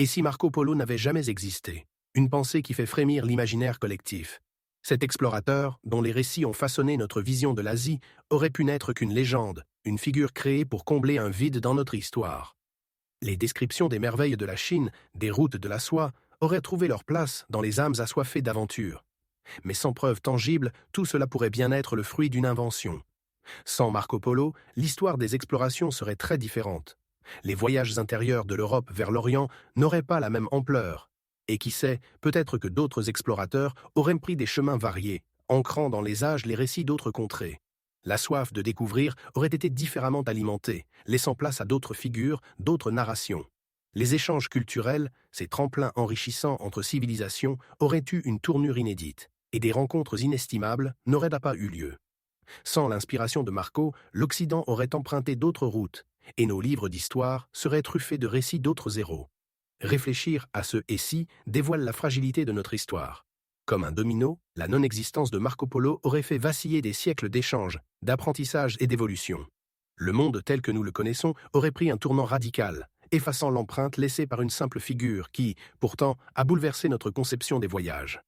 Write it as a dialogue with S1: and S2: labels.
S1: Et si Marco Polo n'avait jamais existé? Une pensée qui fait frémir l'imaginaire collectif. Cet explorateur, dont les récits ont façonné notre vision de l'Asie, aurait pu n'être qu'une légende, une figure créée pour combler un vide dans notre histoire. Les descriptions des merveilles de la Chine, des routes de la soie, auraient trouvé leur place dans les âmes assoiffées d'aventure. Mais sans preuve tangible, tout cela pourrait bien être le fruit d'une invention. Sans Marco Polo, l'histoire des explorations serait très différente. Les voyages intérieurs de l'Europe vers l'Orient n'auraient pas la même ampleur. Et qui sait, peut-être que d'autres explorateurs auraient pris des chemins variés, ancrant dans les âges les récits d'autres contrées. La soif de découvrir aurait été différemment alimentée, laissant place à d'autres figures, d'autres narrations. Les échanges culturels, ces tremplins enrichissants entre civilisations, auraient eu une tournure inédite, et des rencontres inestimables n'auraient pas eu lieu. Sans l'inspiration de Marco, l'Occident aurait emprunté d'autres routes, et nos livres d'histoire seraient truffés de récits d'autres héros. Réfléchir à ce « et si » dévoile la fragilité de notre histoire. Comme un domino, la non-existence de Marco Polo aurait fait vaciller des siècles d'échanges, d'apprentissage et d'évolution. Le monde tel que nous le connaissons aurait pris un tournant radical, effaçant l'empreinte laissée par une simple figure qui, pourtant, a bouleversé notre conception des voyages.